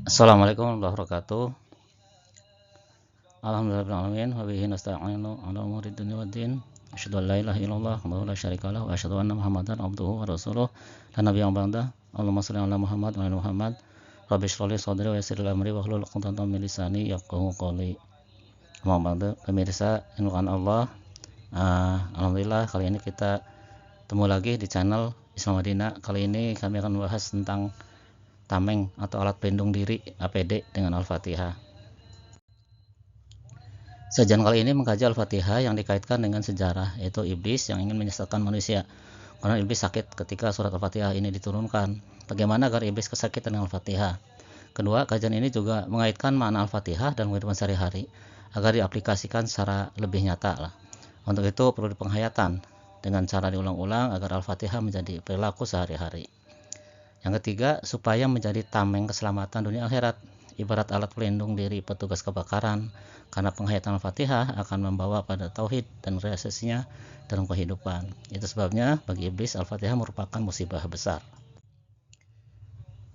Assalamualaikum warahmatullahi wabarakatuh. Alhamdulillahirabbil alamin wa bihi nasta'inu 'ala umuri dunya waddin. Asyhadu an la ilaha illallah wa la syarika lah wa asyhadu anna Muhammadan abduhu wa rasuluh. La nabiyya ba'da. Allahumma shalli 'ala Muhammad wa 'ala Muhammad. Rabbi shrah li sadri wa yassir li amri wahlul 'uqdatam min lisani yafqahu qawli. Amma ba'du. Pemirsa yang dirahmati Allah, alhamdulillah kali ini kita ketemu lagi di channel Islam Madinah. Kali ini kami akan membahas tentang tameng atau alat pelindung diri APD dengan Al-Fatihah. Sajian kali ini mengkaji Al-Fatihah yang dikaitkan dengan sejarah, yaitu iblis yang ingin menyesatkan manusia. Karena iblis sakit ketika surat Al-Fatihah ini diturunkan. Bagaimana agar iblis kesakitan dengan Al-Fatihah? Kedua, kajian ini juga mengaitkan makna Al-Fatihah dan kehidupan sehari-hari agar diaplikasikan secara lebih nyata lah. Untuk itu perlu penghayatan dengan cara diulang-ulang agar Al-Fatihah menjadi perilaku sehari-hari. Yang ketiga, supaya menjadi tameng keselamatan dunia akhirat, ibarat alat pelindung diri petugas kebakaran, karena penghayatan Al-Fatihah akan membawa pada tauhid dan realisasinya dalam kehidupan. Itu sebabnya bagi iblis Al-Fatihah merupakan musibah besar.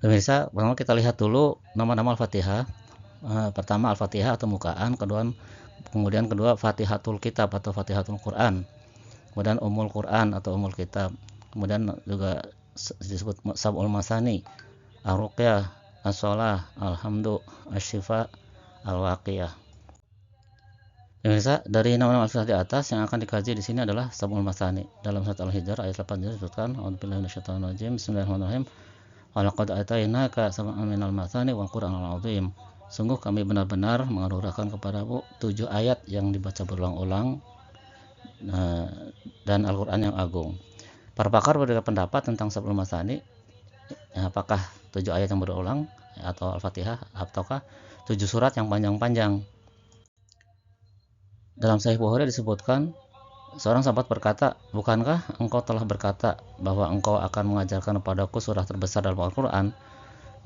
Pemirsa, pertama kita lihat dulu nama-nama Al-Fatihah. Pertama Al-Fatihah atau mukaan, kemudian kedua Fatihatul Kitab atau Fatihatul Quran, kemudian Ummul Quran atau Ummul Kitab, kemudian juga disebut Sab'ul Masani, Ar-Ruqyah, As-Shalah, Alhamdu, Asy-Syifa, Al-Waqiyah. Pemirsa, dari nama-nama Al-Fatihah di atas yang akan dikaji di sini adalah Sab'ul Masani. Dalam surat Al-Hijr ayat 8 disebutkan, A'udzubillahi minasyaitonir rajim, Bismillahirrahmanirrahim. Wa laqad atainaka sab'an minal masani wal Qur'anul 'azim. Sungguh kami benar-benar menganugerahkan kepadamu 7 ayat yang dibaca berulang-ulang dan Al-Qur'an yang agung. Para pakar berbeda pendapat tentang Sab'ul Masani, apakah 7 ayat yang berulang atau Al-Fatihah ataukah 7 surat yang panjang-panjang. Dalam Sahih Bukhari disebutkan, seorang sahabat berkata, bukankah engkau telah berkata bahwa engkau akan mengajarkan kepadaku surah terbesar dalam Al-Quran?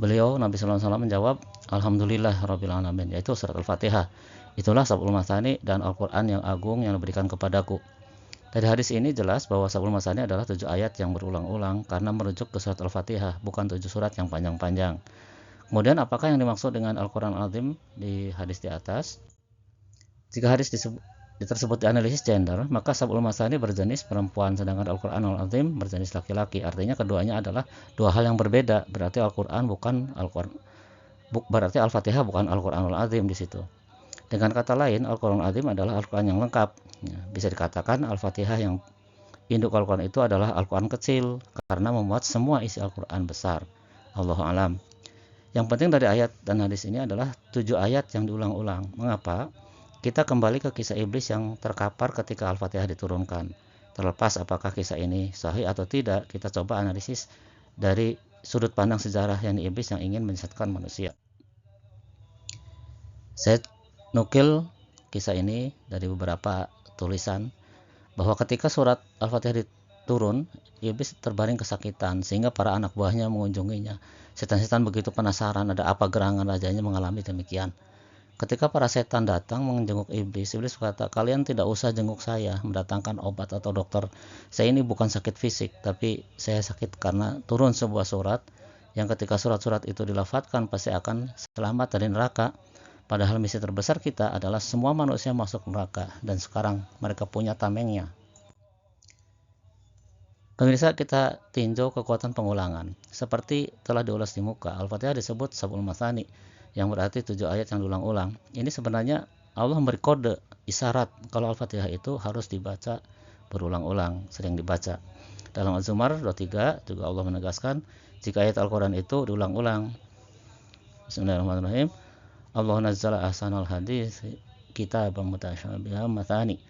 Beliau, Nabi SAW menjawab, Alhamdulillah Rabbil Alamin, yaitu surat Al-Fatihah. Itulah Sab'ul Masani dan Al-Quran yang agung yang diberikan kepadaku. Dari hadis ini jelas bahwa Sab'ul Masani adalah 7 ayat yang berulang-ulang karena merujuk ke surat Al-Fatihah, bukan 7 surat yang panjang-panjang. Kemudian apakah yang dimaksud dengan Al-Quran Al-Azim di hadis di atas? Jika hadis tersebut dianalisis gender, maka Sab'ul Masani berjenis perempuan, sedangkan Al-Quran Al-Azim berjenis laki-laki. Artinya keduanya adalah dua hal yang berbeda. Berarti Al-Quran bukan berarti Al-Fatihah bukan Al-Quran Al-Azim di situ. Dengan kata lain, Al-Quran Al-Azim adalah Al-Quran yang lengkap. Bisa dikatakan Al-Fatihah yang induk Al-Quran itu adalah Al-Quran kecil karena memuat semua isi Al-Quran besar. Allahu a'lam. Yang penting dari ayat dan hadis ini adalah 7 ayat yang diulang-ulang. Mengapa? Kita kembali ke kisah iblis yang terkapar ketika Al-Fatihah diturunkan. Terlepas apakah kisah ini sahih atau tidak, kita coba analisis dari sudut pandang sejarah yakni iblis yang ingin menyesatkan manusia. Saya nukil kisah ini dari beberapa tulisan bahwa ketika surat Al-Fatihah diturun, iblis terbaring kesakitan sehingga para anak buahnya mengunjunginya. Setan-setan begitu penasaran ada apa gerangan rajanya mengalami demikian. Ketika para setan datang menjenguk iblis, iblis berkata, kalian tidak usah jenguk saya, mendatangkan obat atau dokter. Saya ini bukan sakit fisik, tapi saya sakit karena turun sebuah surat yang ketika surat-surat itu dilafadzkan pasti akan selamat dari neraka. Padahal misi terbesar kita adalah semua manusia masuk neraka, dan sekarang mereka punya tamengnya. Pemirsa, kita tinjau kekuatan pengulangan. Seperti telah diulas di muka, Al-Fatihah disebut Sab'ul Masani, yang berarti 7 ayat yang diulang-ulang. Ini sebenarnya Allah memberi kode isyarat kalau Al-Fatihah itu harus dibaca berulang-ulang, sering dibaca. Dalam Az-Zumar 23 juga Allah menegaskan jika ayat Al-Quran itu diulang-ulang. Bismillahirrahmanirrahim. Allah nazzala ahsanal hadis kitaban mutasyabihan matsani.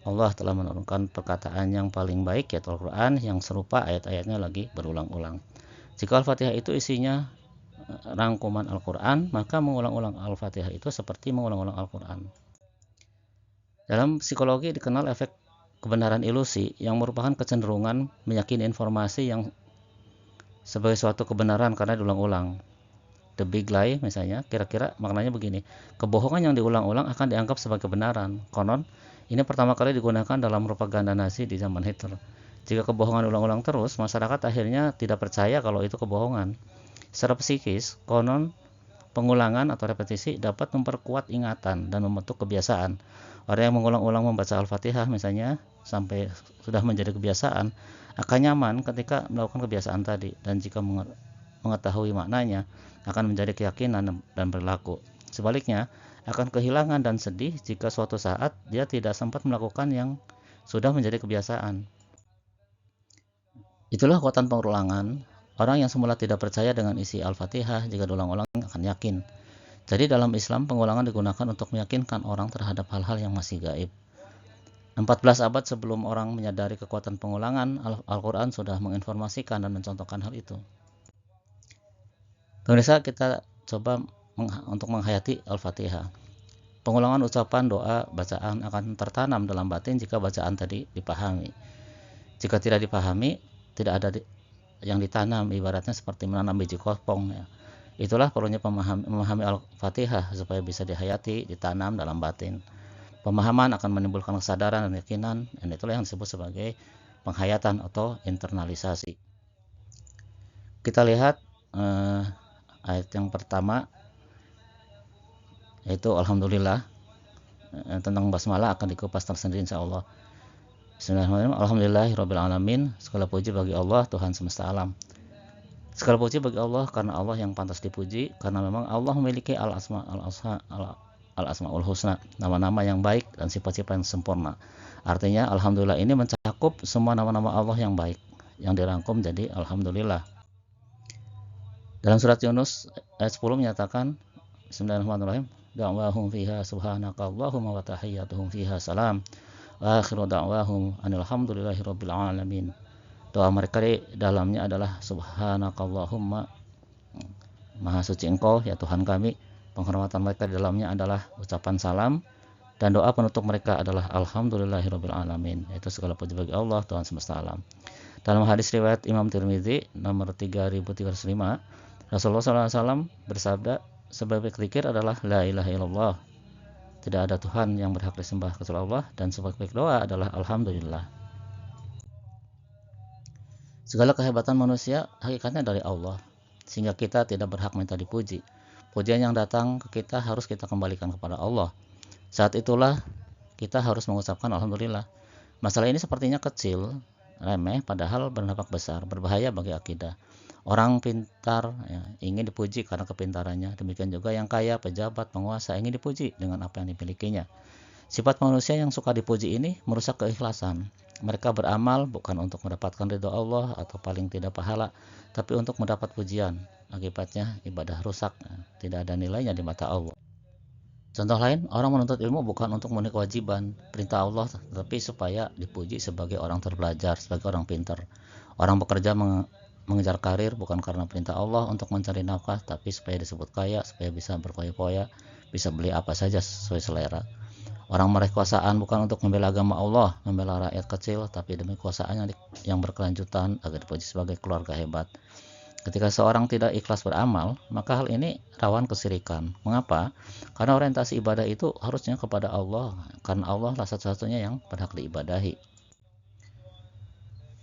Allah telah menurunkan perkataan yang paling baik yaitu Al-Quran yang serupa ayat-ayatnya lagi berulang-ulang. Jika Al-Fatihah itu isinya rangkuman Al-Quran, maka mengulang-ulang Al-Fatihah itu seperti mengulang-ulang Al-Quran. Dalam psikologi dikenal efek kebenaran ilusi yang merupakan kecenderungan meyakini informasi yang sebagai suatu kebenaran karena diulang-ulang. The Big Lie misalnya, kira-kira maknanya begini, kebohongan yang diulang-ulang akan dianggap sebagai kebenaran. Konon, ini pertama kali digunakan dalam propaganda Nazi di zaman Hitler. Jika kebohongan ulang-ulang terus, masyarakat akhirnya tidak percaya kalau itu kebohongan. Secara psikis, konon Pengulangan atau repetisi dapat memperkuat ingatan dan membentuk kebiasaan. Orang yang mengulang-ulang membaca Al-Fatihah misalnya sampai sudah menjadi kebiasaan, akan nyaman ketika melakukan kebiasaan tadi, dan jika mengetahui maknanya akan menjadi keyakinan dan berlaku. Sebaliknya, akan kehilangan dan sedih jika suatu saat dia tidak sempat melakukan yang sudah menjadi kebiasaan. Itulah kekuatan pengulangan. Orang yang semula tidak percaya dengan isi Al-Fatihah, jika diulang-ulang akan yakin. Jadi dalam Islam, pengulangan digunakan untuk meyakinkan orang terhadap hal-hal yang masih gaib. 14 abad sebelum orang menyadari kekuatan pengulangan, Al-Quran sudah menginformasikan dan mencontohkan hal itu. Pemirsa, kita coba untuk menghayati Al-Fatihah. Pengulangan ucapan, doa, bacaan akan tertanam dalam batin jika bacaan tadi dipahami. Jika tidak dipahami, tidak ada yang ditanam, ibaratnya seperti menanam biji kopong ya. Itulah perlunya memahami Al-Fatihah supaya bisa dihayati, ditanam dalam batin. Pemahaman akan menimbulkan kesadaran dan keyakinan, dan itulah yang disebut sebagai penghayatan atau internalisasi. Kita lihat ayat yang pertama, yaitu Alhamdulillah. Tentang basmalah akan dikupas tersendiri insyaallah. Bismillahirrahmanirrahim. Alhamdulillahirrabbilalamin. Segala puji bagi Allah, Tuhan semesta alam. Segala puji bagi Allah karena Allah yang pantas dipuji, karena memang Allah memiliki al-asmaul husna, nama-nama yang baik dan sifat-sifat yang sempurna. Artinya alhamdulillah ini mencakup semua nama-nama Allah yang baik, yang dirangkum jadi alhamdulillah. Dalam surat Yunus ayat 10 menyatakan, Bismillahirrahmanirrahim, da'wahum fiha subhanakallahumma wa tahiyyatuhum fiha salam wa akhiru da'wahum alhamdulillahirabbil alamin. Doa mereka di dalamnya adalah subhanakallahumma, maha suci engkau ya Tuhan kami. Penghormatan mereka di dalamnya adalah ucapan salam, dan doa penutup mereka adalah alhamdulillahirabbil alamin, yaitu segala puji bagi Allah Tuhan semesta alam. Dalam hadis riwayat Imam Tirmidzi nomor 3305, Rasulullah SAW bersabda, sebaik zikir adalah la ilaha illallah, tidak ada Tuhan yang berhak disembah kecuali Allah, dan sebaik doa adalah alhamdulillah. Segala kehebatan manusia hakikatnya dari Allah, sehingga kita tidak berhak minta dipuji. Pujian yang datang ke kita harus kita kembalikan kepada Allah. Saat itulah kita harus mengucapkan alhamdulillah. Masalah ini sepertinya kecil, remeh, padahal berdampak besar, berbahaya bagi akidah. Orang pintar ya, ingin dipuji karena kepintarannya. Demikian juga yang kaya, pejabat, penguasa ingin dipuji dengan apa yang dimilikinya. Sifat manusia yang suka dipuji ini merusak keikhlasan. Mereka beramal bukan untuk mendapatkan ridho Allah atau paling tidak pahala, tapi untuk mendapat pujian. Akibatnya ibadah rusak, tidak ada nilainya di mata Allah. Contoh lain, orang menuntut ilmu bukan untuk memenuhi kewajiban perintah Allah, tetapi supaya dipuji sebagai orang terbelajar, sebagai orang pintar. Orang bekerja mengejar karir bukan karena perintah Allah untuk mencari nafkah, tapi supaya disebut kaya, supaya bisa berfoya-foya, bisa beli apa saja sesuai selera. Orang meraih kekuasaan bukan untuk membela agama Allah, membela rakyat kecil, tapi demi kekuasaan yang berkelanjutan agar dipuji sebagai keluarga hebat. Ketika seorang tidak ikhlas beramal, maka hal ini rawan kesirikan. Mengapa? Karena orientasi ibadah itu harusnya kepada Allah, karena Allah lah satu-satunya yang berhak diibadahi.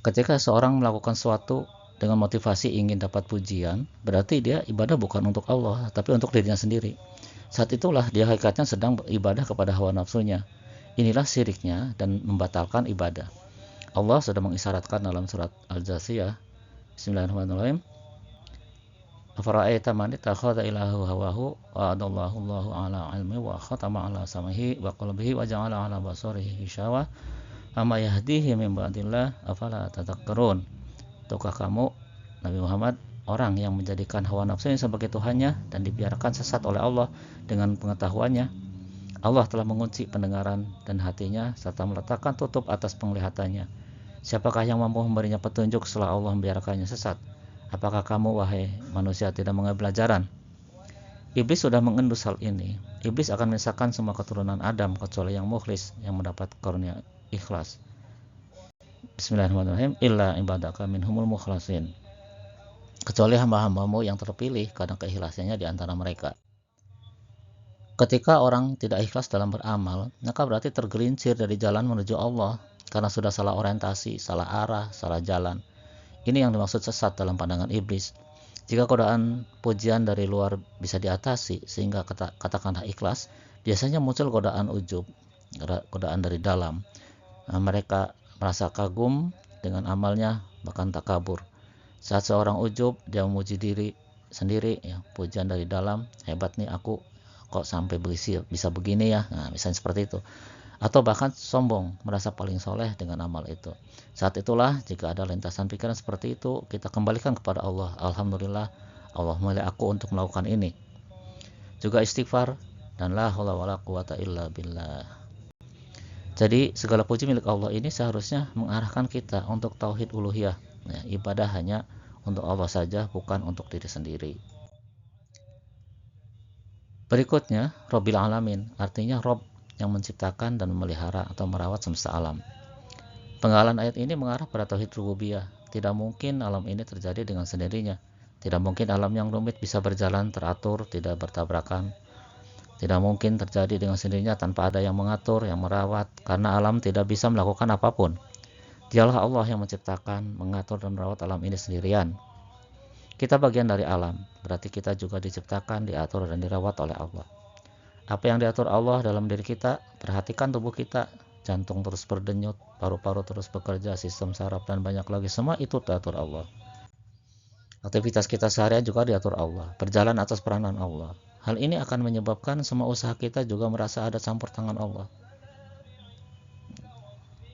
Ketika seorang melakukan sesuatu dengan motivasi ingin dapat pujian, berarti dia ibadah bukan untuk Allah, tapi untuk dirinya sendiri. Saat itulah dia hakikatnya sedang beribadah kepada hawa nafsunya. Inilah syiriknya dan membatalkan ibadah. Allah sudah mengisyaratkan dalam surat Al-Jasiyah, Bismillahirrahmanirrahim. Afara'aita man ittakhadha ilahahu hawahu wa adallahu Allahu ala ilmi wa khatama ala sam'ihi wa qalbihi wa ja'ala ala basarihi ghishawa amma yahdihi min ba'dillah afala tadhakkarun. Tahukah kamu Nabi Muhammad, orang yang menjadikan hawa nafsunya sebagai Tuhannya dan dibiarkan sesat oleh Allah dengan pengetahuannya? Allah telah mengunci pendengaran dan hatinya serta meletakkan tutup atas penglihatannya. Siapakah yang mampu memberinya petunjuk setelah Allah membiarkannya sesat? Apakah kamu, wahai manusia, tidak mengambil pelajaran? Iblis sudah mengendus hal ini. Iblis akan menyesatkan semua keturunan Adam kecuali yang mukhlis, yang mendapat karunia ikhlas. Bismillahirrahmanirrahim. Illa ibadaka minhumul mukhlasin. Kecuali hamba-hambamu yang terpilih karena keikhlasannya di antara mereka. Ketika orang tidak ikhlas dalam beramal, maka berarti tergelincir dari jalan menuju Allah karena sudah salah orientasi, salah arah, salah jalan. Ini yang dimaksud sesat dalam pandangan iblis. Jika godaan pujian dari luar bisa diatasi sehingga katakanlah ikhlas, biasanya muncul godaan ujub, godaan dari dalam. Mereka merasa kagum dengan amalnya, bahkan takabur. Saat seorang ujub, dia memuji diri sendiri, ya, pujian dari dalam, hebat nih aku, kok sampai bisa begini ya, nah, misalnya seperti itu. Atau bahkan sombong, merasa paling soleh dengan amal itu. Saat itulah jika ada lintasan pikiran seperti itu, kita kembalikan kepada Allah. Alhamdulillah, Allah memilih aku untuk melakukan ini. Juga istighfar, dan la haula wala quwata illa billah. Jadi segala puji milik Allah ini seharusnya mengarahkan kita untuk tauhid uluhiyah, ya, ibadah hanya untuk Allah saja, bukan untuk diri sendiri. Berikutnya, Robbil Alamin, artinya Rob yang menciptakan dan memelihara atau merawat semesta alam. Penggalan ayat ini mengarah pada tauhid rububiyah. Tidak mungkin alam ini terjadi dengan sendirinya. Tidak mungkin alam yang rumit bisa berjalan teratur, tidak bertabrakan. Tidak mungkin terjadi dengan sendirinya tanpa ada yang mengatur, yang merawat, karena alam tidak bisa melakukan apapun. Dialah Allah yang menciptakan, mengatur dan merawat alam ini sendirian. Kita bagian dari alam, berarti kita juga diciptakan, diatur dan dirawat oleh Allah. Apa yang diatur Allah dalam diri kita, perhatikan tubuh kita, jantung terus berdenyut, paru-paru terus bekerja, sistem saraf dan banyak lagi, semua itu diatur Allah. Aktivitas kita seharian juga diatur Allah, berjalan atas peranan Allah. Hal ini akan menyebabkan semua usaha kita juga merasa ada campur tangan Allah.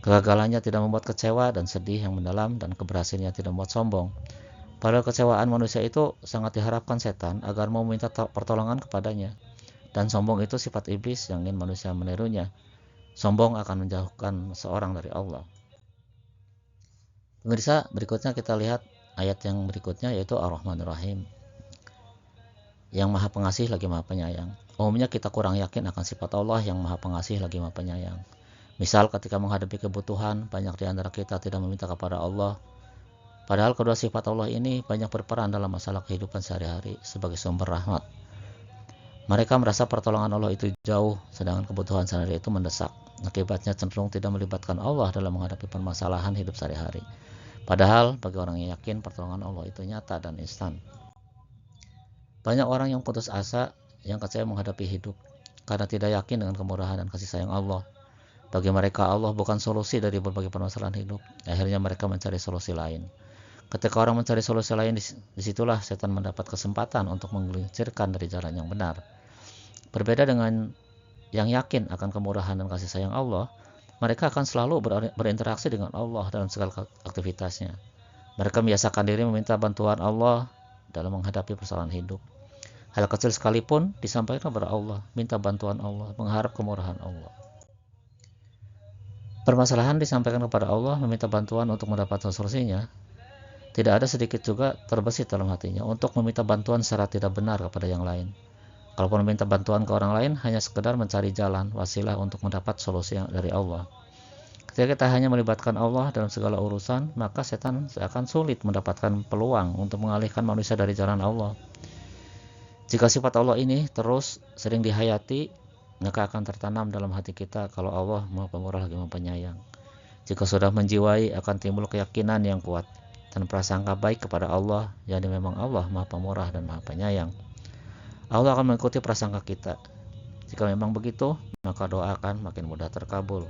Kegagalannya tidak membuat kecewa dan sedih yang mendalam, dan keberhasilannya tidak membuat sombong. Padahal kecewaan manusia itu sangat diharapkan setan agar mau meminta pertolongan kepadanya. Dan sombong itu sifat iblis yang ingin manusia menirunya. Sombong akan menjauhkan seorang dari Allah. Pemirsa, berikutnya kita lihat ayat yang berikutnya, yaitu Ar-Rahmanir Rahim, yang maha pengasih lagi maha penyayang. Umumnya kita kurang yakin akan sifat Allah yang maha pengasih lagi maha penyayang. Misal ketika menghadapi kebutuhan, banyak di antara kita tidak meminta kepada Allah. Padahal kedua sifat Allah ini banyak berperan dalam masalah kehidupan sehari-hari sebagai sumber rahmat. Mereka merasa pertolongan Allah itu jauh, sedangkan kebutuhan sehari-hari itu mendesak. Akibatnya cenderung tidak melibatkan Allah dalam menghadapi permasalahan hidup sehari-hari. Padahal bagi orang yang yakin, pertolongan Allah itu nyata dan instan. Banyak orang yang putus asa, yang kecewa menghadapi hidup, karena tidak yakin dengan kemurahan dan kasih sayang Allah. Bagi mereka Allah bukan solusi dari berbagai permasalahan hidup. Akhirnya mereka mencari solusi lain. Ketika orang mencari solusi lain, disitulah setan mendapat kesempatan untuk menggelincirkan dari jalan yang benar. Berbeda dengan yang yakin akan kemurahan dan kasih sayang Allah, mereka akan selalu berinteraksi dengan Allah dalam segala aktivitasnya. Mereka membiasakan diri meminta bantuan Allah dalam menghadapi persoalan hidup. Hal kecil sekalipun disampaikan kepada Allah, minta bantuan Allah, mengharap kemurahan Allah. Permasalahan disampaikan kepada Allah, meminta bantuan untuk mendapatkan solusinya. Tidak ada sedikit juga terbesit dalam hatinya untuk meminta bantuan secara tidak benar kepada yang lain. Kalaupun meminta bantuan ke orang lain, hanya sekedar mencari jalan, wasilah untuk mendapat solusi dari Allah. Ketika kita hanya melibatkan Allah dalam segala urusan, maka setan akan sulit mendapatkan peluang untuk mengalihkan manusia dari jalan Allah. Jika sifat Allah ini terus sering dihayati, maka akan tertanam dalam hati kita kalau Allah Maha Pemurah lagi Maha Penyayang. Jika sudah menjiwai, akan timbul keyakinan yang kuat dan prasangka baik kepada Allah, yakni memang Allah Maha Pemurah dan Maha Penyayang. Allah akan mengikuti prasangka kita. Jika memang begitu, maka doa akan makin mudah terkabul.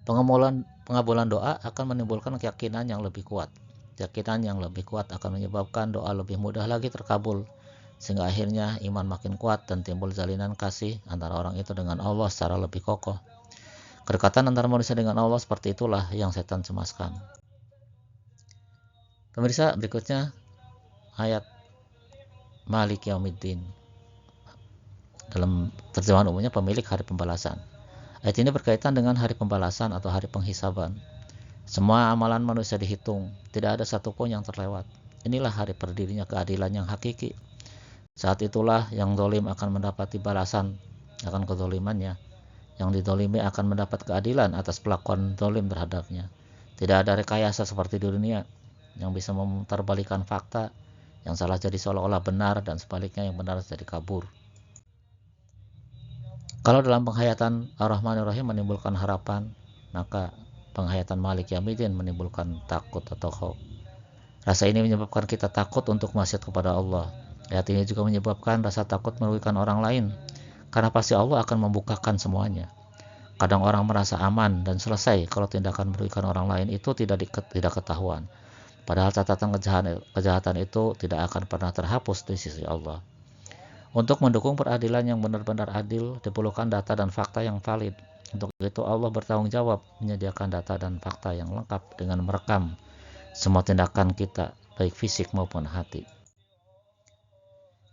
Pengabulan doa akan menimbulkan keyakinan yang lebih kuat. Keyakinan yang lebih kuat akan menyebabkan doa lebih mudah lagi terkabul, sehingga akhirnya iman makin kuat dan timbul jalinan kasih antara orang itu dengan Allah secara lebih kokoh. Kedekatan antara manusia dengan Allah seperti itulah yang setan cemaskan. Pemirsa, berikutnya ayat Malik Yaumiddin, dalam terjemahan umumnya pemilik hari pembalasan. Ayat ini berkaitan dengan hari pembalasan atau hari penghisaban. Semua amalan manusia dihitung, tidak ada satupun yang terlewat. Inilah hari berdirinya keadilan yang hakiki. Saat itulah yang zalim akan mendapati balasan akan kezalimannya. Yang dizalimi akan mendapat keadilan atas pelakuan zalim terhadapnya. Tidak ada rekayasa seperti di dunia yang bisa memutarbalikan fakta, yang salah jadi seolah-olah benar dan sebaliknya yang benar jadi kabur. Kalau dalam penghayatan Ar-Rahmanir Rahim menimbulkan harapan, maka penghayatan Malik Yaumiddin menimbulkan takut atau khauf. Rasa ini menyebabkan kita takut untuk maksiat kepada Allah. Ayat ini juga menyebabkan rasa takut merugikan orang lain, karena pasti Allah akan membukakan semuanya. Kadang orang merasa aman dan selesai kalau tindakan merugikan orang lain itu tidak ketahuan. Padahal catatan kejahatan itu tidak akan pernah terhapus di sisi Allah. Untuk mendukung peradilan yang benar-benar adil, diperlukan data dan fakta yang valid. Untuk itu Allah bertanggung jawab menyediakan data dan fakta yang lengkap dengan merekam semua tindakan kita, baik fisik maupun hati.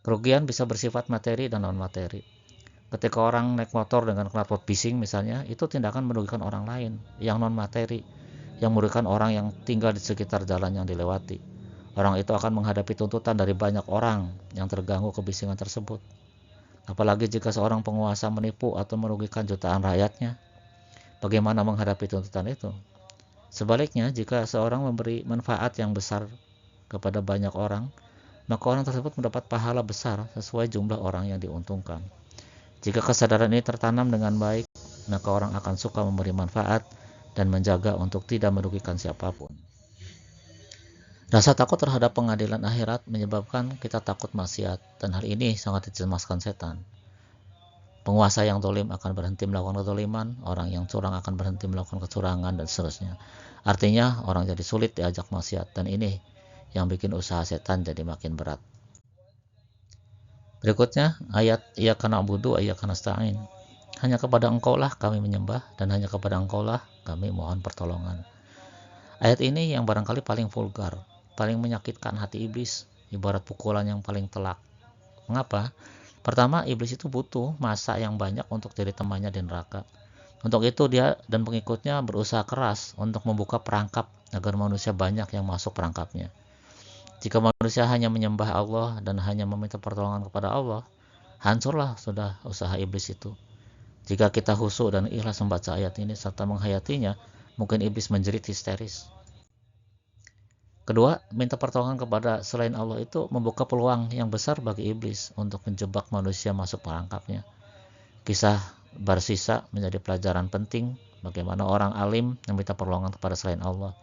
Kerugian bisa bersifat materi dan non-materi. Ketika orang naik motor dengan knalpot bising misalnya, itu tindakan merugikan orang lain. Yang non-materi, yang merugikan orang yang tinggal di sekitar jalan yang dilewati. Orang itu akan menghadapi tuntutan dari banyak orang yang terganggu kebisingan tersebut. Apalagi jika seorang penguasa menipu atau merugikan jutaan rakyatnya, bagaimana menghadapi tuntutan itu? Sebaliknya, jika seorang memberi manfaat yang besar kepada banyak orang, maka orang tersebut mendapat pahala besar sesuai jumlah orang yang diuntungkan. Jika kesadaran ini tertanam dengan baik, maka orang akan suka memberi manfaat dan menjaga untuk tidak merugikan siapapun. Rasa takut terhadap pengadilan akhirat menyebabkan kita takut maksiat, dan hal ini sangat dicemaskan setan. Penguasa yang zalim akan berhenti melakukan kezaliman, orang yang curang akan berhenti melakukan kecurangan, dan seterusnya. Artinya, orang jadi sulit diajak maksiat, dan ini yang bikin usaha setan jadi makin berat. Berikutnya, ayat Iyyaka na'budu wa iyyaka nasta'in. Hanya kepada Engkau lah kami menyembah, dan hanya kepada Engkau lah kami mohon pertolongan. Ayat ini yang barangkali paling vulgar, paling menyakitkan hati iblis, ibarat pukulan yang paling telak. Mengapa? Pertama, iblis itu butuh masa yang banyak untuk jadi temannya di neraka. Untuk itu dia dan pengikutnya berusaha keras untuk membuka perangkap agar manusia banyak yang masuk perangkapnya. Jika manusia hanya menyembah Allah dan hanya meminta pertolongan kepada Allah, hancurlah sudah usaha iblis itu. Jika kita khusyuk dan ikhlas membaca ayat ini serta menghayatinya, mungkin iblis menjerit histeris. Kedua, minta pertolongan kepada selain Allah itu membuka peluang yang besar bagi iblis untuk menjebak manusia masuk perangkapnya. Kisah Barsisa menjadi pelajaran penting bagaimana orang alim meminta pertolongan kepada selain Allah.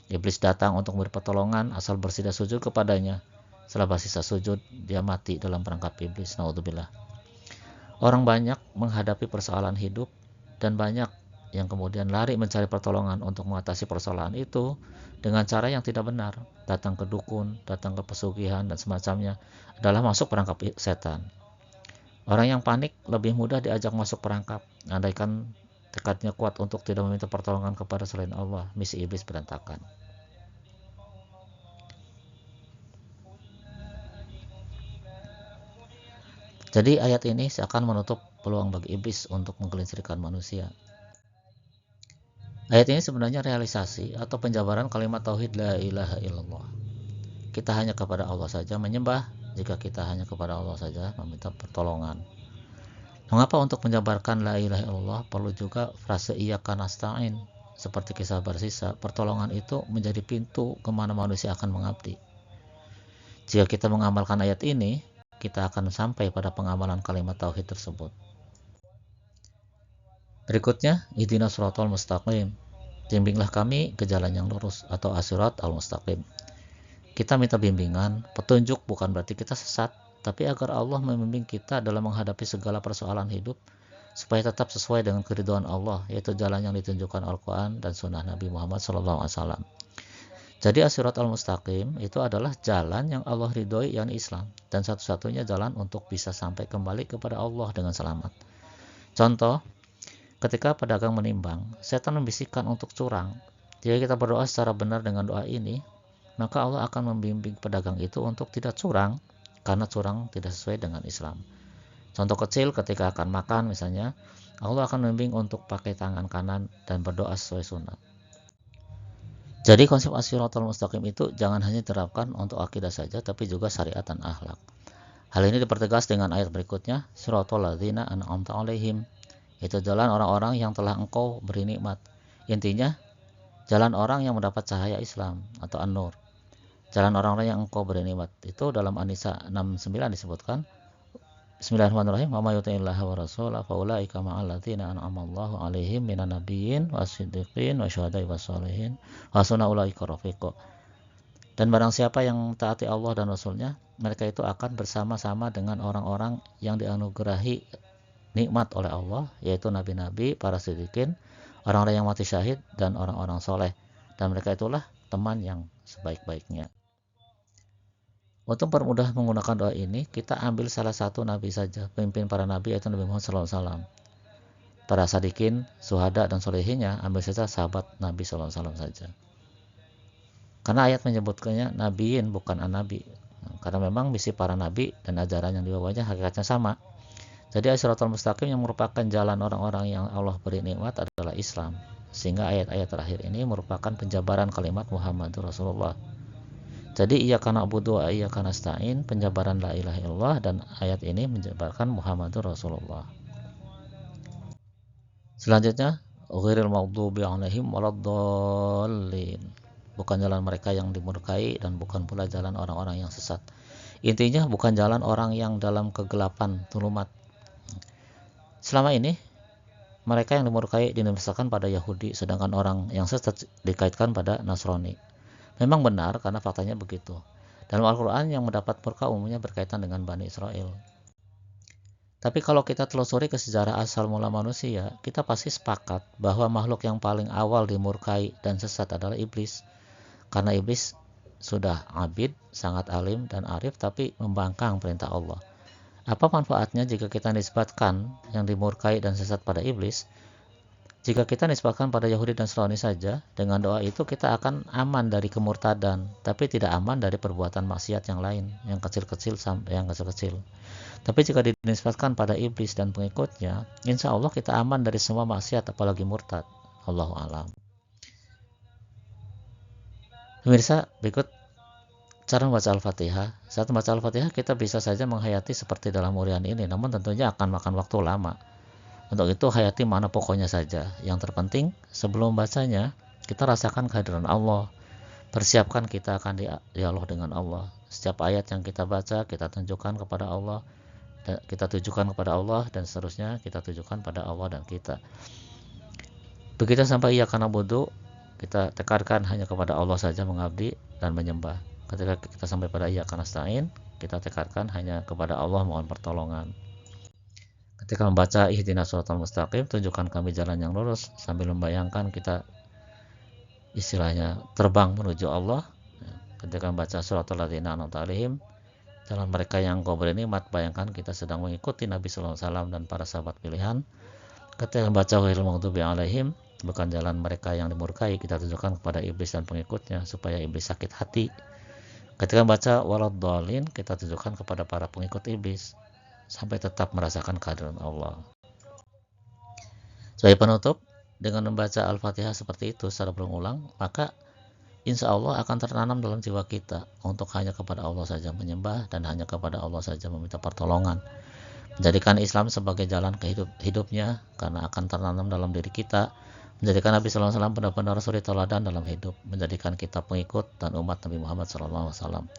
Iblis datang untuk memberi pertolongan asal bersedia sujud kepadanya. Setelah Barsisa sujud, dia mati dalam perangkap iblis. Naudzubillah. Orang banyak menghadapi persoalan hidup dan banyak yang kemudian lari mencari pertolongan untuk mengatasi persoalan itu dengan cara yang tidak benar. Datang ke dukun, datang ke pesugihan dan semacamnya adalah masuk perangkap setan. Orang yang panik lebih mudah diajak masuk perangkap. Andaikan tekadnya kuat untuk tidak meminta pertolongan kepada selain Allah, misi iblis berantakan. Jadi ayat ini seakan menutup peluang bagi iblis untuk menggelincirkan manusia. Ayat ini sebenarnya realisasi atau penjabaran kalimat tauhid la ilaha illallah. Kita hanya kepada Allah saja menyembah, jika kita hanya kepada Allah saja meminta pertolongan. Mengapa untuk menjabarkan la ilaha illallah perlu juga frase iyyaka nasta'in? Seperti kisah Barsisa, pertolongan itu menjadi pintu kemana manusia akan mengabdi. Jika kita mengamalkan ayat ini, kita akan sampai pada pengamalan kalimat tauhid tersebut. Berikutnya, ihdinas shiratal mustaqim. Bimbinglah kami ke jalan yang lurus atau as-sirat al-mustaqim. Kita minta bimbingan, petunjuk bukan berarti kita sesat, tapi agar Allah membimbing kita dalam menghadapi segala persoalan hidup supaya tetap sesuai dengan keridhaan Allah, yaitu jalan yang ditunjukkan Al-Quran dan Sunnah Nabi Muhammad SAW. Jadi as-sirat al-mustaqim itu adalah jalan yang Allah ridhoi, yakni Islam, dan satu-satunya jalan untuk bisa sampai kembali kepada Allah dengan selamat. Contoh, ketika pedagang menimbang, setan membisikkan untuk curang. Jika kita berdoa secara benar dengan doa ini, maka Allah akan membimbing pedagang itu untuk tidak curang, karena curang tidak sesuai dengan Islam. Contoh kecil, ketika akan makan misalnya, Allah akan membimbing untuk pakai tangan kanan dan berdoa sesuai sunnah. Jadi konsep as-siratal mustaqim itu jangan hanya diterapkan untuk akidah saja, tapi juga syariat dan akhlak. Hal ini dipertegas dengan ayat berikutnya, siratal ladzina an'amta 'alaihim. Itu jalan orang-orang yang telah Engkau beri nikmat. Intinya, jalan orang yang mendapat cahaya Islam atau an-nur. Jalan orang-orang yang Engkau beri nikmat. Itu dalam An-Nisa 69 disebutkan. Bismillahirrahmanirrahim. Wa may yuti'illaha wa rasulahu fa ulaika ma'al ladzina an'ama Allahu 'alaihim minan nabiyyin was-siddiqin wasyuhada'i was-shalihin wa hasuna ulaika rafiqa. Dan barang siapa yang taati Allah dan Rasulnya, mereka itu akan bersama-sama dengan orang-orang yang dianugerahi nikmat oleh Allah, yaitu nabi-nabi, para siddiqin, orang-orang yang mati syahid, dan orang-orang soleh. Dan mereka itulah teman yang sebaik-baiknya. Untuk permudah menggunakan doa ini, kita ambil salah satu nabi saja, pemimpin para nabi, yaitu Nabi Muhammad SAW. Para sadikin, suhada, dan solehinya, ambil saja sahabat Nabi SAW saja. Karena ayat menyebutkannya nabiin, bukan an-nabi. Karena memang misi para nabi dan ajaran yang dibawanya hakikatnya sama. Jadi as-siratal mustaqim yang merupakan jalan orang-orang yang Allah beri nikmat adalah Islam. Sehingga ayat-ayat terakhir ini merupakan penjabaran kalimat Muhammadur Rasulullah. Jadi iyyaka na'budu wa iyyaka nasta'in, penjabaran la ilaha illallah, dan ayat ini menjabarkan Muhammadur Rasulullah. Selanjutnya, ghairil maghdubi 'alaihim waladdallin. Bukan jalan mereka yang dimurkai dan bukan pula jalan orang-orang yang sesat. Intinya bukan jalan orang yang dalam kegelapan zulumat. Selama ini mereka yang dimurkai dinisbahkan pada Yahudi, sedangkan orang yang sesat dikaitkan pada Nasrani. Memang benar karena faktanya begitu. Dalam Al-Quran yang mendapat murka umumnya berkaitan dengan Bani Israel. Tapi kalau kita telusuri ke sejarah asal mula manusia, kita pasti sepakat bahwa makhluk yang paling awal dimurkai dan sesat adalah iblis. Karena iblis sudah abid, sangat alim dan arif, tapi membangkang perintah Allah. Apa manfaatnya jika kita nisbatkan yang dimurkai dan sesat pada iblis? Jika kita nisbatkan pada Yahudi dan Nasrani saja, dengan doa itu kita akan aman dari kemurtadan, tapi tidak aman dari perbuatan maksiat yang lain, yang kecil-kecil sampai yang kecil-kecil. Tapi jika dinisbatkan pada iblis dan pengikutnya, insya Allah kita aman dari semua maksiat, apalagi murtad. Allahu a'lam. Pemirsa, berikut cara membaca Al-Fatihah. Saat membaca Al-Fatihah, kita bisa saja menghayati seperti dalam urian ini, namun tentunya akan makan waktu lama. Untuk itu, hayati mana pokoknya saja. Yang terpenting, sebelum bacanya, kita rasakan kehadiran Allah. Persiapkan kita akan dialog dengan Allah. Setiap ayat yang kita baca, kita tunjukkan kepada Allah, kita tujukan kepada Allah, dan seterusnya kita tujukan pada Allah dan kita. Begitu sampai iyyaka na'budu, kita tekankan hanya kepada Allah saja mengabdi dan menyembah. Ketika kita sampai pada iyyaka nasta'in, kita tekankan hanya kepada Allah mohon pertolongan. Ketika membaca ihdinas shiratal mustaqim, tunjukkan kami jalan yang lurus, sambil membayangkan kita istilahnya terbang menuju Allah. Ketika membaca suratul ladzina an'amta 'alaihim, jalan mereka yang Engkau beri nikmat, bayangkan kita sedang mengikuti Nabi sallallahu alaihi wasallam dan para sahabat pilihan. Ketika membaca ghairil maghdubi 'alaihim, bukan jalan mereka yang dimurkai, kita tunjukkan kepada iblis dan pengikutnya supaya iblis sakit hati. Ketika membaca waladdallin, kita tunjukkan kepada para pengikut iblis sampai tetap merasakan kehadiran Allah. Sebagai penutup, dengan membaca Al-Fatihah seperti itu secara berulang, maka insya Allah akan tertanam dalam jiwa kita untuk hanya kepada Allah saja menyembah dan hanya kepada Allah saja meminta pertolongan. Menjadikan Islam sebagai jalan hidupnya, karena akan tertanam dalam diri kita. Menjadikan Nabi sallallahu alaihi wasallam benar-benar suri teladan dalam hidup, menjadikan kita pengikut dan umat Nabi Muhammad sallallahu alaihi wasallam.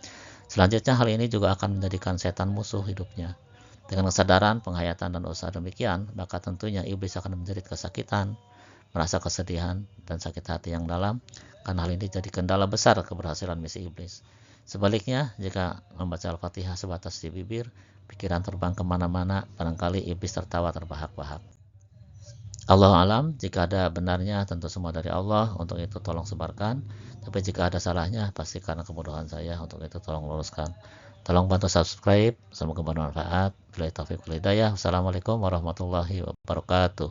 Selanjutnya hal ini juga akan menjadikan setan musuh hidupnya. Dengan kesadaran, penghayatan, dan usaha demikian, maka tentunya iblis akan menjerit kesakitan, merasa kesedihan dan sakit hati yang dalam, karena hal ini jadi kendala besar keberhasilan misi iblis. Sebaliknya, jika membaca Al-Fatihah sebatas di bibir, pikiran terbang kemana-mana, barangkali iblis tertawa terbahak-bahak. Allahu alam, jika ada benarnya tentu semua dari Allah, untuk itu tolong sebarkan. Tapi jika ada salahnya, pasti karena kemudahan saya, untuk itu tolong luruskan. Tolong bantu subscribe, semoga bermanfaat. Billahi taufiq wal hidayah. Wassalamualaikum warahmatullahi wabarakatuh.